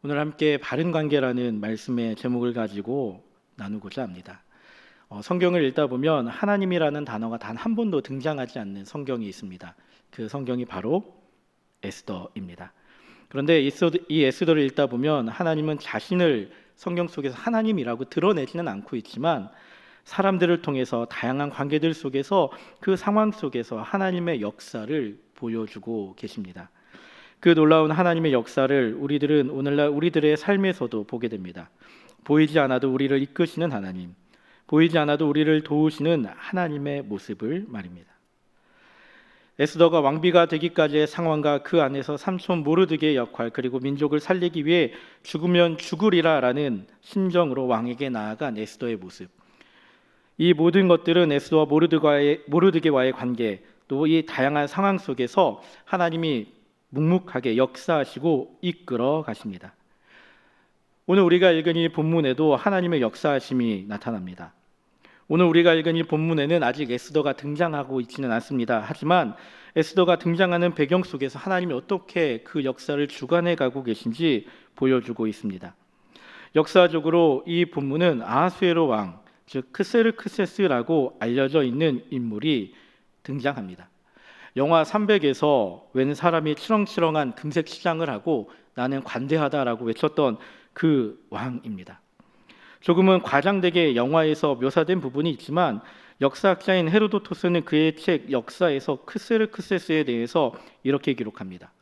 오늘 함께 바른 관계라는 말씀의 제목을 가지고 나누고자 합니다. 성경을 읽다 보면 하나님이라는 단어가 단 한 번도 등장하지 않는 성경이 있습니다. 그 성경이 바로 에스더입니다. 그런데 이 에스더를 읽다 보면 하나님은 자신을 성경 속에서 하나님이라고 드러내지는 않고 있지만 사람들을 통해서 다양한 관계들 속에서 그 상황 속에서 하나님의 역사를 보여주고 계십니다. 그 놀라운 하나님의 역사를 우리들은 오늘날 우리들의 삶에서도 보게 됩니다. 보이지 않아도 우리를 이끄시는 하나님, 보이지 않아도 우리를 도우시는 하나님의 모습을 말입니다. 에스더가 왕비가 되기까지의 상황과 그 안에서 삼촌 모르드게의 역할, 그리고 민족을 살리기 위해 죽으면 죽으리라라는 심정으로 왕에게 나아간 에스더의 모습, 이 모든 것들은 에스더와 모르드게와의 관계, 또 이 다양한 상황 속에서 하나님이 묵묵하게 역사하시고 이끌어 가십니다. 오늘 우리가 읽은 이 본문에도 하나님의 역사하심이 나타납니다. 오늘 우리가 읽은 이 본문에는 아직 에스더가 등장하고 있지는 않습니다. 하지만 에스더가 등장하는 배경 속에서 하나님이 어떻게 그 역사를 주관해 가고 계신지 보여주고 있습니다. 역사적으로 이 본문은 아하수에로 왕, 즉 크세르크세스라고 알려져 있는 인물이 등장합니다. 영화 300에서 웬 사람이 치렁치렁한 금색 시장을 하고 나는 관대하다라고 외쳤던 그 왕입니다. 조금은 과장되게 영화에서 묘사된 부분이 있지만 역사학자인 헤로도토스는 그의 책 역사에서 크세르크세스에 대해서 이렇게 기록합니다.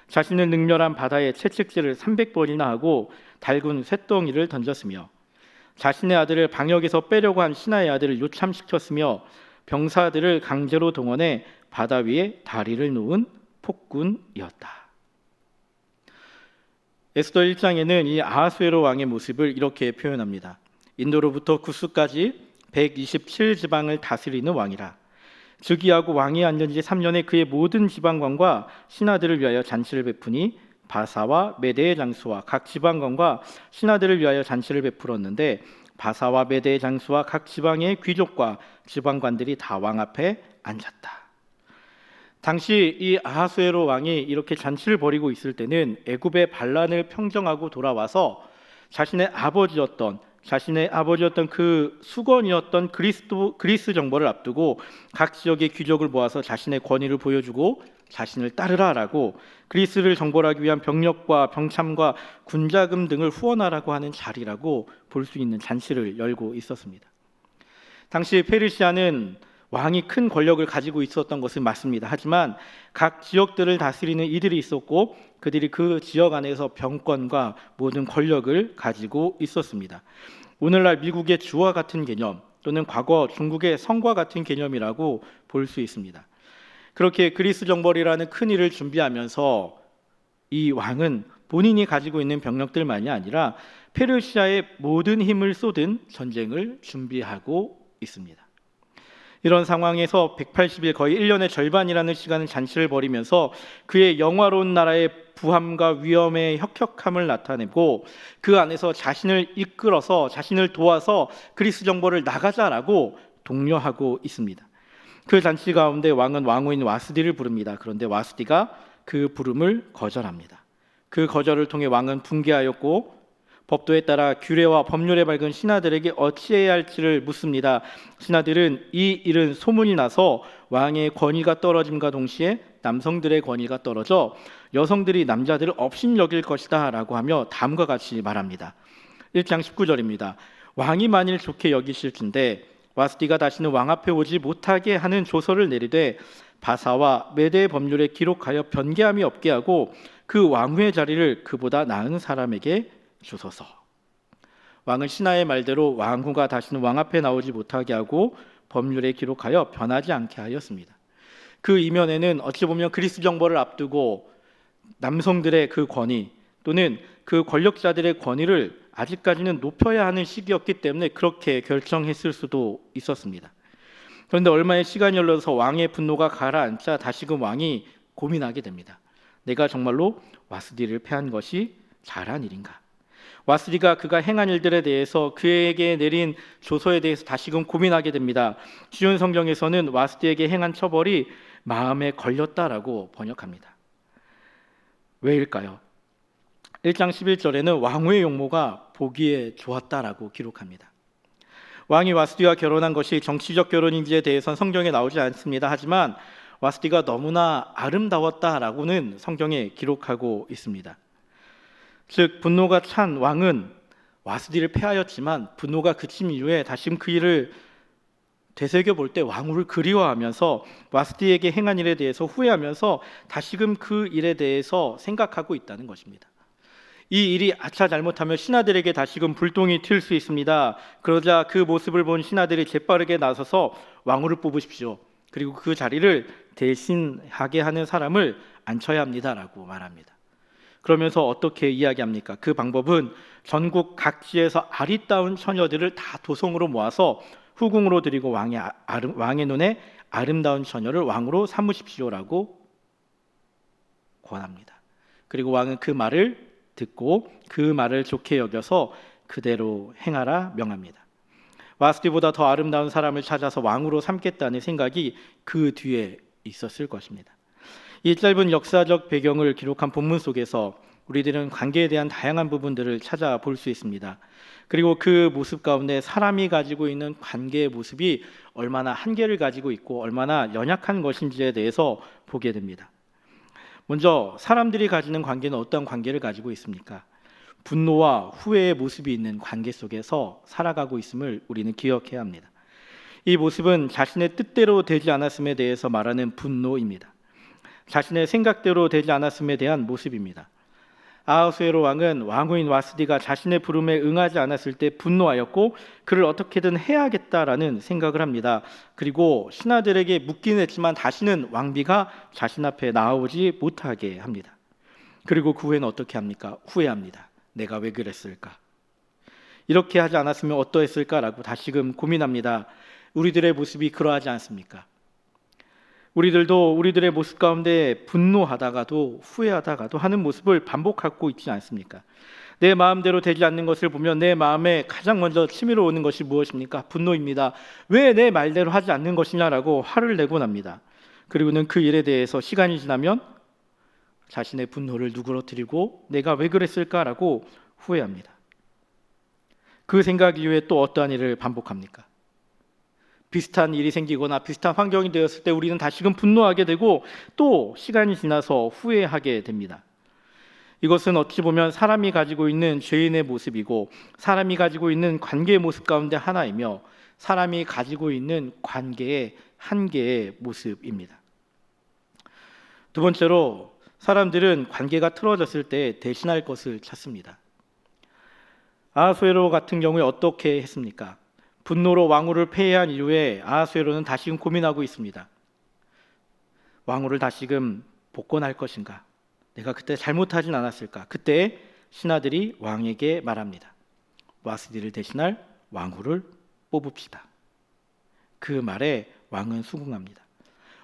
자신은 능렬한 바다에 채찍질을 300번이나 하고 달군 쇳덩이를 던졌으며 자신의 아들을 방역에서 빼려고 한 신하의 아들을 요참시켰으며 병사들을 강제로 동원해 바다 위에 다리를 놓은 폭군이었다. 에스더 1장에는 이 아하수에로 왕의 모습을 이렇게 표현합니다. 인도로부터 구스까지 127지방을 다스리는 왕이라. 즉위하고 왕이 앉은 지 3년에 그의 모든 지방관과 신하들을 위하여 잔치를 베푸니 바사와 메대의 장수와 각 지방관과 신하들을 위하여 잔치를 베풀었는데 바사와 메대의 장수와 각 지방의 귀족과 지방관들이 다 왕 앞에 앉았다. 당시 이 아하수에로 왕이 이렇게 잔치를 벌이고 있을 때는 애굽의 반란을 평정하고 돌아와서 자신의 아버지였던 그 수건이었던 그리스 정벌을 앞두고 각 지역의 귀족을 모아서 자신의 권위를 보여주고 자신을 따르라라고 그리스를 정벌하기 위한 병력과 병참과 군자금 등을 후원하라고 하는 자리라고 볼 수 있는 잔치를 열고 있었습니다. 당시 페르시아는 왕이 큰 권력을 가지고 있었던 것은 맞습니다. 하지만 각 지역들을 다스리는 이들이 있었고 그들이 그 지역 안에서 병권과 모든 권력을 가지고 있었습니다. 오늘날 미국의 주와 같은 개념 또는 과거 중국의 성과 같은 개념이라고 볼 수 있습니다. 그렇게 그리스 정벌이라는 큰 일을 준비하면서 이 왕은 본인이 가지고 있는 병력들만이 아니라 페르시아의 모든 힘을 쏟은 전쟁을 준비하고 있습니다. 이런 상황에서 180일 거의 1년의 절반이라는 시간을 잔치를 벌이면서 그의 영화로운 나라의 부함과 위엄의 혁혁함을 나타내고 그 안에서 자신을 이끌어서 자신을 도와서 그리스 정벌을 나가자라고 독려하고 있습니다. 그 잔치 가운데 왕은 왕후인 와스디를 부릅니다. 그런데 와스디가 그 부름을 거절합니다. 그 거절을 통해 왕은 분개하였고 법도에 따라 규례와 법률에 밝은 신하들에게 어찌해야 할지를 묻습니다. 신하들은 이 일은 소문이 나서 왕의 권위가 떨어짐과 동시에 남성들의 권위가 떨어져 여성들이 남자들을 업신여길 것이다 라고 하며 다음과 같이 말합니다. 1장 19절입니다. 왕이 만일 좋게 여기실진데 와스디가 다시는 왕 앞에 오지 못하게 하는 조서를 내리되 바사와 메대의 법률에 기록하여 변개함이 없게 하고 그 왕후의 자리를 그보다 나은 사람에게 주소서. 왕은 신하의 말대로 왕후가 다시는 왕 앞에 나오지 못하게 하고 법률에 기록하여 변하지 않게 하였습니다. 그 이면에는 어찌 보면 그리스 정벌을 앞두고 남성들의 그 권위 또는 그 권력자들의 권위를 아직까지는 높여야 하는 시기였기 때문에 그렇게 결정했을 수도 있었습니다. 그런데 얼마의 시간이 흘러서 왕의 분노가 가라앉자 다시금 왕이 고민하게 됩니다. 내가 정말로 와스디를 패한 것이 잘한 일인가? 와스디가 그가 행한 일들에 대해서 그에게 내린 조서에 대해서 다시금 고민하게 됩니다. 쉬운 성경에서는 와스디에게 행한 처벌이 마음에 걸렸다라고 번역합니다. 왜일까요? 1장 11절에는 왕후의 용모가 보기에 좋았다라고 기록합니다. 왕이 와스디와 결혼한 것이 정치적 결혼인지에 대해서는 성경에 나오지 않습니다. 하지만 와스디가 너무나 아름다웠다라고는 성경에 기록하고 있습니다. 즉 분노가 찬 왕은 와스디를 패하였지만 분노가 그친 이후에 다시금 그 일을 되새겨 볼 때 왕후를 그리워하면서 와스디에게 행한 일에 대해서 후회하면서 다시금 그 일에 대해서 생각하고 있다는 것입니다. 이 일이 아차 잘못하면 신하들에게 다시금 불똥이 튈 수 있습니다. 그러자 그 모습을 본 신하들이 재빠르게 나서서 왕후를 뽑으십시오. 그리고 그 자리를 대신하게 하는 사람을 앉혀야 합니다라고 말합니다. 그러면서 어떻게 이야기합니까? 그 방법은 전국 각지에서 아리따운 처녀들을 다 도성으로 모아서 후궁으로 드리고 왕의 눈에 아름다운 처녀를 왕으로 삼으십시오라고 권합니다. 그리고 왕은 그 말을 듣고 그 말을 좋게 여겨서 그대로 행하라 명합니다. 와스디보다 더 아름다운 사람을 찾아서 왕으로 삼겠다는 생각이 그 뒤에 있었을 것입니다. 이 짧은 역사적 배경을 기록한 본문 속에서 우리들은 관계에 대한 다양한 부분들을 찾아볼 수 있습니다. 그리고 그 모습 가운데 사람이 가지고 있는 관계의 모습이 얼마나 한계를 가지고 있고 얼마나 연약한 것인지에 대해서 보게 됩니다. 먼저 사람들이 가지는 관계는 어떤 관계를 가지고 있습니까? 분노와 후회의 모습이 있는 관계 속에서 살아가고 있음을 우리는 기억해야 합니다. 이 모습은 자신의 뜻대로 되지 않았음에 대해서 말하는 분노입니다. 자신의 생각대로 되지 않았음에 대한 모습입니다. 아하수에로 왕은 왕후인 와스디가 자신의 부름에 응하지 않았을 때 분노하였고 그를 어떻게든 해야겠다라는 생각을 합니다. 그리고 신하들에게 묻긴 했지만 다시는 왕비가 자신 앞에 나오지 못하게 합니다. 그리고 그 후에는 어떻게 합니까? 후회합니다. 내가 왜 그랬을까? 이렇게 하지 않았으면 어떠했을까라고 다시금 고민합니다. 우리들의 모습이 그러하지 않습니까? 우리들도 우리들의 모습 가운데 분노하다가도 후회하다가도 하는 모습을 반복하고 있지 않습니까? 내 마음대로 되지 않는 것을 보면 내 마음에 가장 먼저 치밀어 오는 것이 무엇입니까? 분노입니다. 왜 내 말대로 하지 않는 것이냐라고 화를 내곤 합니다. 그리고는 그 일에 대해서 시간이 지나면 자신의 분노를 누그러뜨리고 내가 왜 그랬을까라고 후회합니다. 그 생각 이후에 또 어떠한 일을 반복합니까? 비슷한 일이 생기거나 비슷한 환경이 되었을 때 우리는 다시금 분노하게 되고 또 시간이 지나서 후회하게 됩니다. 이것은 어찌 보면 사람이 가지고 있는 죄인의 모습이고 사람이 가지고 있는 관계의 모습 가운데 하나이며 사람이 가지고 있는 관계의 한계의 모습입니다. 두 번째로 사람들은 관계가 틀어졌을 때 대신할 것을 찾습니다. 아하수에로 같은 경우에 어떻게 했습니까? 분노로 왕후를 폐해한 이후에 아하수에로는 다시금 고민하고 있습니다. 왕후를 다시금 복권할 것인가? 내가 그때 잘못하진 않았을까? 그때 신하들이 왕에게 말합니다. 와스디를 대신할 왕후를 뽑읍시다. 그 말에 왕은 수긍합니다.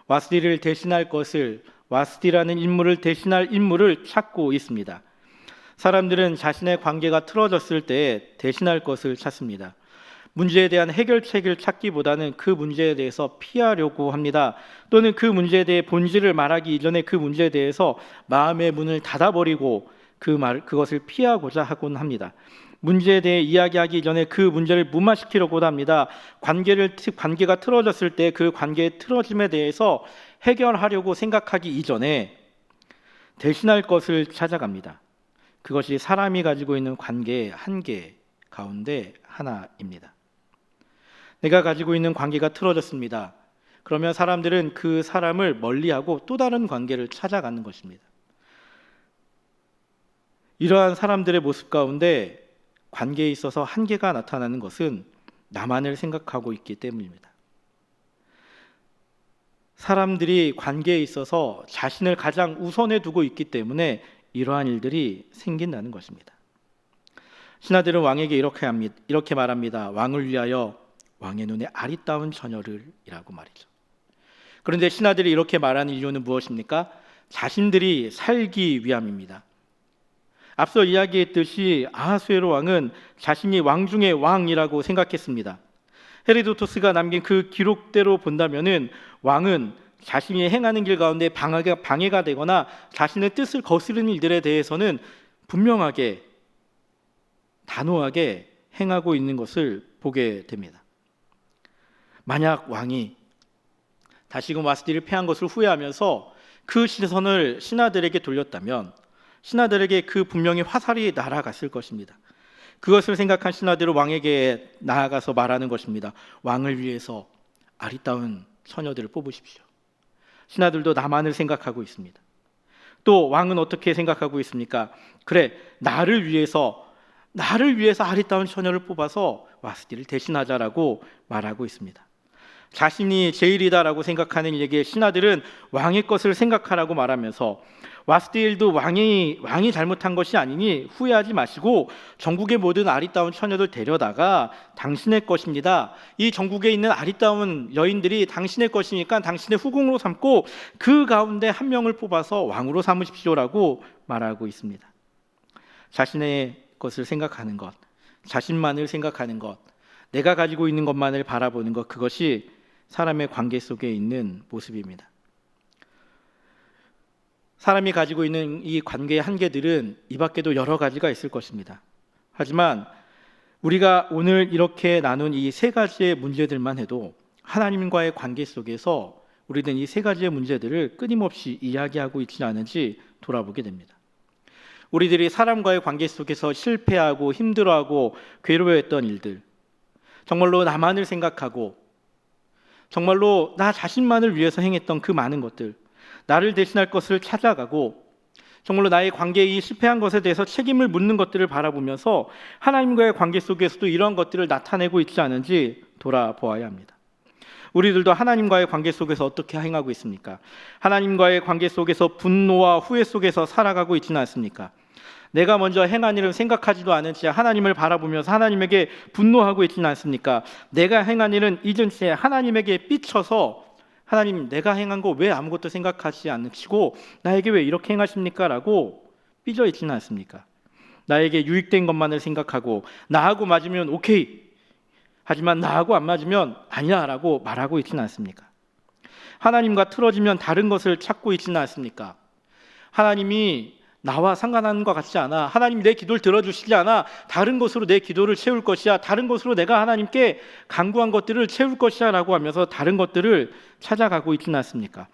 와스디를 대신할 것을, 와스디라는 인물을 대신할 인물을 찾고 있습니다. 사람들은 자신의 관계가 틀어졌을 때 대신할 것을 찾습니다. 문제에 대한 해결책을 찾기보다는 그 문제에 대해서 피하려고 합니다. 또는 그 문제에 대해 본질을 말하기 이전에 그 문제에 대해서 마음의 문을 닫아버리고 그것을 피하고자 하곤 합니다. 문제에 대해 이야기하기 전에 그 문제를 무마시키려고 합니다. 관계가 틀어졌을 때 그 관계의 틀어짐에 대해서 해결하려고 생각하기 이전에 대신할 것을 찾아갑니다. 그것이 사람이 가지고 있는 관계의 한계 가운데 하나입니다. 내가 가지고 있는 관계가 틀어졌습니다. 그러면 사람들은 그 사람을 멀리하고 또 다른 관계를 찾아가는 것입니다. 이러한 사람들의 모습 가운데 관계에 있어서 한계가 나타나는 것은 나만을 생각하고 있기 때문입니다. 사람들이 관계에 있어서 자신을 가장 우선에 두고 있기 때문에 이러한 일들이 생긴다는 것입니다. 신하들은 왕에게 이렇게 말합니다. 왕을 위하여 왕의 눈에 아리따운 처녀를 이라고 말이죠. 그런데 신하들이 이렇게 말하는 이유는 무엇입니까? 자신들이 살기 위함입니다. 앞서 이야기했듯이 아하수에로 왕은 자신이 왕 중의 왕이라고 생각했습니다. 헤로도토스가 남긴 그 기록대로 본다면은 왕은 자신이 행하는 길 가운데 방해가 되거나 자신의 뜻을 거스르는 일들에 대해서는 분명하게 단호하게 행하고 있는 것을 보게 됩니다. 만약 왕이 다시금 와스디를 패한 것을 후회하면서 그 시선을 신하들에게 돌렸다면 신하들에게 그 분명히 화살이 날아갔을 것입니다. 그것을 생각한 신하들은 왕에게 나아가서 말하는 것입니다. 왕을 위해서 아리따운 처녀들을 뽑으십시오. 신하들도 나만을 생각하고 있습니다. 또 왕은 어떻게 생각하고 있습니까? 그래, 나를 위해서 아리따운 처녀를 뽑아서 와스디를 대신하자라고 말하고 있습니다. 자신이 제일이다라고 생각하는 이에게 신하들은 왕의 것을 생각하라고 말하면서 와스디엘도 왕이 잘못한 것이 아니니 후회하지 마시고 전국의 모든 아리따운 처녀들 데려다가 당신의 것입니다. 이 전국에 있는 아리따운 여인들이 당신의 것이니까 당신의 후궁으로 삼고 그 가운데 한 명을 뽑아서 왕으로 삼으십시오라고 말하고 있습니다. 자신의 것을 생각하는 것, 자신만을 생각하는 것, 내가 가지고 있는 것만을 바라보는 것, 그것이 사람의 관계 속에 있는 모습입니다. 사람이 가지고 있는 이 관계의 한계들은 이 밖에도 여러 가지가 있을 것입니다. 하지만 우리가 오늘 이렇게 나눈 이 세 가지의 문제들만 해도 하나님과의 관계 속에서 우리는 이 세 가지의 문제들을 끊임없이 이야기하고 있지 않은지 돌아보게 됩니다. 우리들이 사람과의 관계 속에서 실패하고 힘들어하고 괴로워했던 일들, 정말로 나만을 생각하고 정말로 나 자신만을 위해서 행했던 그 많은 것들, 나를 대신할 것을 찾아가고 정말로 나의 관계에 이 실패한 것에 대해서 책임을 묻는 것들을 바라보면서 하나님과의 관계 속에서도 이러한 것들을 나타내고 있지 않은지 돌아보아야 합니다. 우리들도 하나님과의 관계 속에서 어떻게 행하고 있습니까? 하나님과의 관계 속에서 분노와 후회 속에서 살아가고 있지는 않습니까? 내가 먼저 행한 일은 생각하지도 않은 채 하나님을 바라보면서 하나님에게 분노하고 있지는 않습니까? 내가 행한 일은 잊은 채 하나님에게 삐쳐서 하나님, 내가 행한 거 왜 아무것도 생각하지 않으시고 나에게 왜 이렇게 행하십니까? 라고 삐져 있지는 않습니까? 나에게 유익된 것만을 생각하고 나하고 맞으면 오케이, 하지만 나하고 안 맞으면 아니야 라고 말하고 있지는 않습니까? 하나님과 틀어지면 다른 것을 찾고 있지는 않습니까? 하나님이 나와 상관하는 것 같지 않아, 하나님이 내 기도를 들어주시지 않아, 다른 것으로 내 기도를 채울 것이야, 다른 것으로 내가 하나님께 간구한 것들을 채울 것이야 라고 하면서 다른 것들을 찾아가고 있지는 않습니까?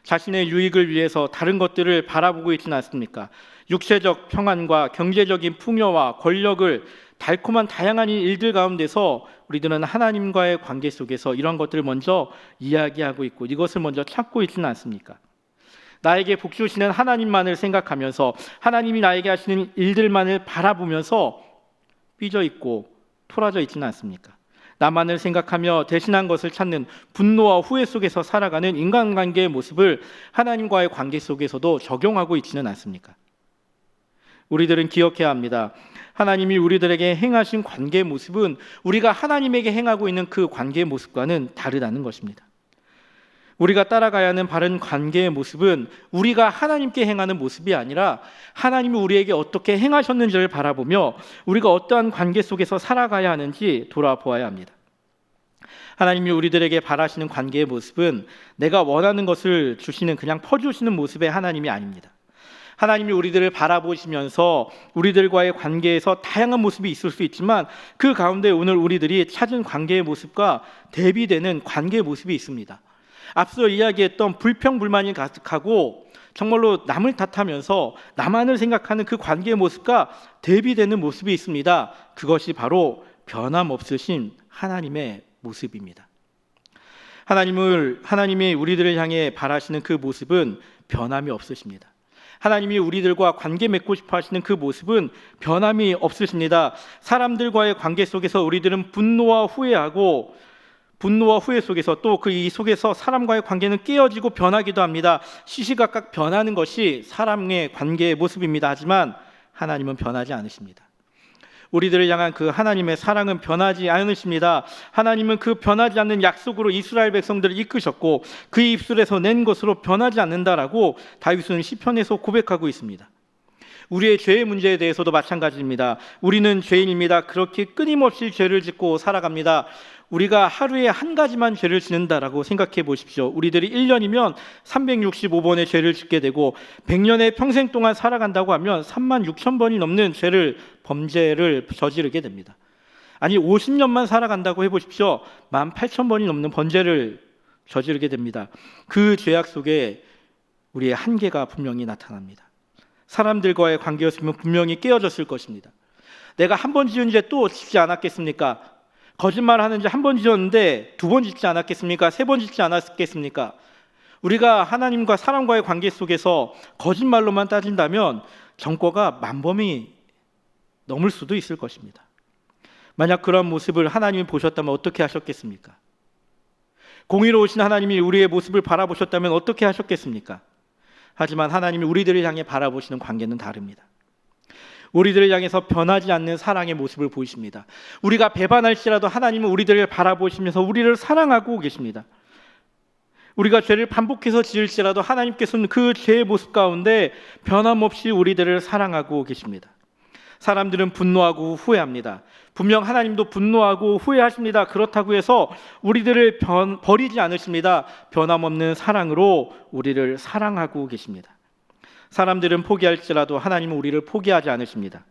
자신의 유익을 위해서 다른 것들을 바라보고 있지는 않습니까? 육체적 평안과 경제적인 풍요와 권력을 달콤한 다양한 일들 가운데서 우리들은 하나님과의 관계 속에서 이런 것들을 먼저 이야기하고 있고 이것을 먼저 찾고 있지는 않습니까? 나에게 복 주시는 하나님만을 생각하면서 하나님이 나에게 하시는 일들만을 바라보면서 삐져 있고 토라져 있지는 않습니까? 나만을 생각하며 대신한 것을 찾는 분노와 후회 속에서 살아가는 인간관계의 모습을 하나님과의 관계 속에서도 적용하고 있지는 않습니까? 우리들은 기억해야 합니다. 하나님이 우리들에게 행하신 관계의 모습은 우리가 하나님에게 행하고 있는 그 관계의 모습과는 다르다는 것입니다. 우리가 따라가야 하는 바른 관계의 모습은 우리가 하나님께 행하는 모습이 아니라 하나님이 우리에게 어떻게 행하셨는지를 바라보며 우리가 어떠한 관계 속에서 살아가야 하는지 돌아보아야 합니다. 하나님이 우리들에게 바라시는 관계의 모습은 내가 원하는 것을 주시는 그냥 퍼주시는 모습의 하나님이 아닙니다. 하나님이 우리들을 바라보시면서 우리들과의 관계에서 다양한 모습이 있을 수 있지만 그 가운데 오늘 우리들이 찾은 관계의 모습과 대비되는 관계의 모습이 있습니다. 앞서 이야기했던 불평불만이 가득하고 정말로 남을 탓하면서 나만을 생각하는 그 관계의 모습과 대비되는 모습이 있습니다. 그것이 바로 변함없으신 하나님의 모습입니다. 하나님이 우리들을 향해 바라시는 그 모습은 변함이 없으십니다. 하나님이 우리들과 관계 맺고 싶어 하시는 그 모습은 변함이 없으십니다. 사람들과의 관계 속에서 우리들은 분노와 후회 속에서 또 그 이 속에서 사람과의 관계는 깨어지고 변하기도 합니다. 시시각각 변하는 것이 사람의 관계의 모습입니다. 하지만 하나님은 변하지 않으십니다. 우리들을 향한 그 하나님의 사랑은 변하지 않으십니다. 하나님은 그 변하지 않는 약속으로 이스라엘 백성들을 이끄셨고 그 입술에서 낸 것으로 변하지 않는다라고 다윗은 시편에서 고백하고 있습니다. 우리의 죄의 문제에 대해서도 마찬가지입니다. 우리는 죄인입니다. 그렇게 끊임없이 죄를 짓고 살아갑니다. 우리가 하루에 한 가지만 죄를 짓는다라고 생각해 보십시오. 우리들이 1년이면 365번의 죄를 짓게 되고 100년의 평생 동안 살아간다고 하면 36,000번이 넘는 범죄를 저지르게 됩니다. 아니 50년만 살아간다고 해보십시오. 18,000번이 넘는 범죄를 저지르게 됩니다. 그 죄악 속에 우리의 한계가 분명히 나타납니다. 사람들과의 관계였으면 분명히 깨어졌을 것입니다. 내가 한 번 지은 죄 또 짓지 않았겠습니까? 거짓말하는 죄 한 번 지었는데 2번 짓지 않았겠습니까? 3번 짓지 않았겠습니까? 우리가 하나님과 사람과의 관계 속에서 거짓말로만 따진다면 정과가 10,000범이 넘을 수도 있을 것입니다. 만약 그런 모습을 하나님이 보셨다면 어떻게 하셨겠습니까? 공의로우신 하나님이 우리의 모습을 바라보셨다면 어떻게 하셨겠습니까? 하지만 하나님이 우리들을 향해 바라보시는 관계는 다릅니다. 우리들을 향해서 변하지 않는 사랑의 모습을 보이십니다. 우리가 배반할지라도 하나님은 우리들을 바라보시면서 우리를 사랑하고 계십니다. 우리가 죄를 반복해서 지을지라도 하나님께서는 그 죄의 모습 가운데 변함없이 우리들을 사랑하고 계십니다. 사람들은 분노하고 후회합니다. 분명 하나님도 분노하고 후회하십니다. 그렇다고 해서 우리들을 버리지 않으십니다. 변함없는 사랑으로 우리를 사랑하고 계십니다. 사람들은 포기할지라도 하나님은 우리를 포기하지 않으십니다.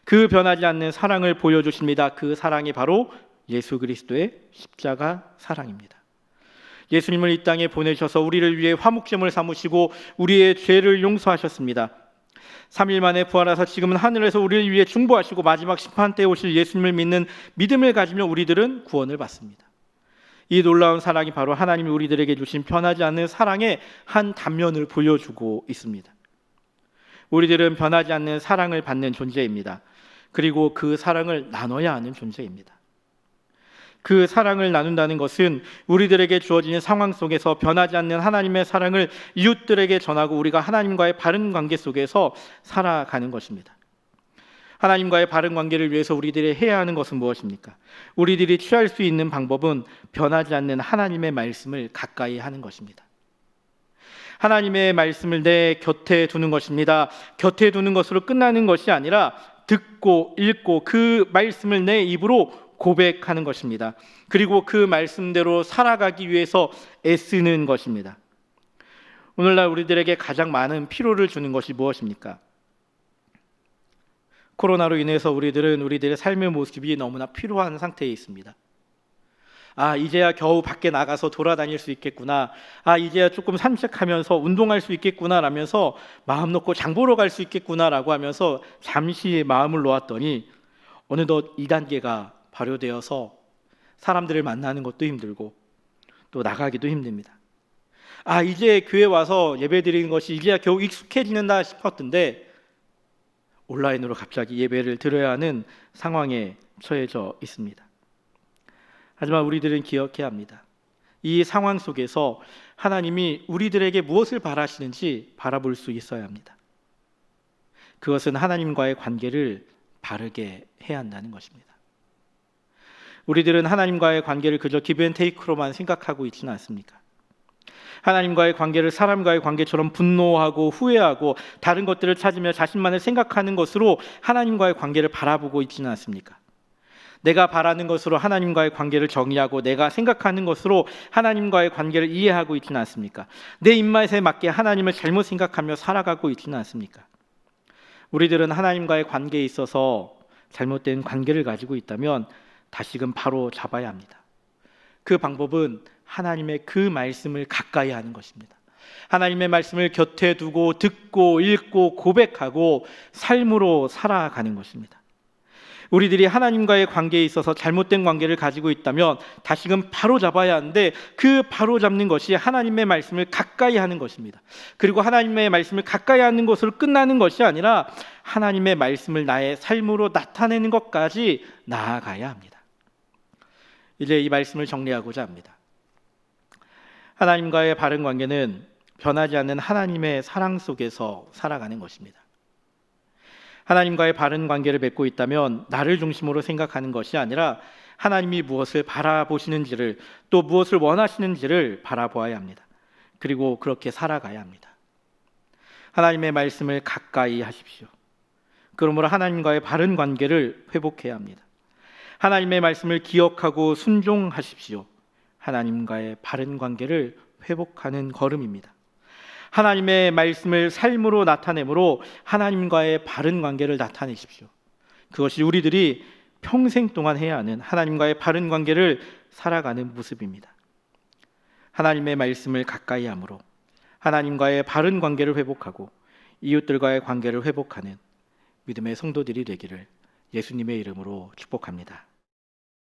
그 변하지 않는 사랑을 보여주십니다. 그 사랑이 바로 예수 그리스도의 십자가 사랑입니다. 예수님을 이 땅에 보내셔서 우리를 위해 화목제물 삼으시고 우리의 죄를 용서하셨습니다. 3일 만에 부활하사 지금은 하늘에서 우리를 위해 중보하시고 마지막 심판 때 오실 예수님을 믿는 믿음을 가지며 우리들은 구원을 받습니다. 이 놀라운 사랑이 바로 하나님이 우리들에게 주신 변하지 않는 사랑의 한 단면을 보여주고 있습니다. 우리들은 변하지 않는 사랑을 받는 존재입니다. 그리고 그 사랑을 나눠야 하는 존재입니다. 그 사랑을 나눈다는 것은 우리들에게 주어지는 상황 속에서 변하지 않는 하나님의 사랑을 이웃들에게 전하고 우리가 하나님과의 바른 관계 속에서 살아가는 것입니다. 하나님과의 바른 관계를 위해서 우리들이 해야 하는 것은 무엇입니까? 우리들이 취할 수 있는 방법은 변하지 않는 하나님의 말씀을 가까이 하는 것입니다. 하나님의 말씀을 내 곁에 두는 것입니다. 곁에 두는 것으로 끝나는 것이 아니라 듣고 읽고 그 말씀을 내 입으로 고백하는 것입니다. 그리고 그 말씀대로 살아가기 위해서 애쓰는 것입니다. 오늘날 우리들에게 가장 많은 피로를 주는 것이 무엇입니까? 코로나로 인해서 우리들은 우리들의 삶의 모습이 너무나 피로한 상태에 있습니다. 이제야 겨우 밖에 나가서 돌아다닐 수 있겠구나. 이제야 조금 산책하면서 운동할 수 있겠구나 라면서 마음 놓고 장 보러 갈 수 있겠구나라고 하면서 잠시 마음을 놓았더니 어느덧 2단계가 발효되어서 사람들을 만나는 것도 힘들고 또 나가기도 힘듭니다. 이제 교회 와서 예배 드리는 것이 이제야 겨우 익숙해지는다 싶었던데 온라인으로 갑자기 예배를 드려야 하는 상황에 처해져 있습니다. 하지만 우리들은 기억해야 합니다. 이 상황 속에서 하나님이 우리들에게 무엇을 바라시는지 바라볼 수 있어야 합니다. 그것은 하나님과의 관계를 바르게 해야 한다는 것입니다. 우리들은 하나님과의 관계를 그저 기브앤테이크로만 생각하고 있지는 않습니까? 하나님과의 관계를 사람과의 관계처럼 분노하고 후회하고 다른 것들을 찾으며 자신만을 생각하는 것으로 하나님과의 관계를 바라보고 있지는 않습니까? 내가 바라는 것으로 하나님과의 관계를 정의하고 내가 생각하는 것으로 하나님과의 관계를 이해하고 있지는 않습니까? 내 입맛에 맞게 하나님을 잘못 생각하며 살아가고 있지는 않습니까? 우리들은 하나님과의 관계에 있어서 잘못된 관계를 가지고 있다면 다시금 바로 잡아야 합니다. 그 방법은 하나님의 그 말씀을 가까이 하는 것입니다. 하나님의 말씀을 곁에 두고 듣고 읽고 고백하고 삶으로 살아가는 것입니다. 우리들이 하나님과의 관계에 있어서 잘못된 관계를 가지고 있다면 다시금 바로 잡아야 하는데 그 바로 잡는 것이 하나님의 말씀을 가까이 하는 것입니다. 그리고 하나님의 말씀을 가까이 하는 것으로 끝나는 것이 아니라 하나님의 말씀을 나의 삶으로 나타내는 것까지 나아가야 합니다. 이제 이 말씀을 정리하고자 합니다. 하나님과의 바른 관계는 변하지 않는 하나님의 사랑 속에서 살아가는 것입니다. 하나님과의 바른 관계를 맺고 있다면 나를 중심으로 생각하는 것이 아니라 하나님이 무엇을 바라보시는지를 또 무엇을 원하시는지를 바라보아야 합니다. 그리고 그렇게 살아가야 합니다. 하나님의 말씀을 가까이 하십시오. 그러므로 하나님과의 바른 관계를 회복해야 합니다. 하나님의 말씀을 기억하고 순종하십시오. 하나님과의 바른 관계를 회복하는 걸음입니다. 하나님의 말씀을 삶으로 나타내므로 하나님과의 바른 관계를 나타내십시오. 그것이 우리들이 평생 동안 해야 하는 하나님과의 바른 관계를 살아가는 모습입니다. 하나님의 말씀을 가까이 함으로 하나님과의 바른 관계를 회복하고 이웃들과의 관계를 회복하는 믿음의 성도들이 되기를 예수님의 이름으로 축복합니다.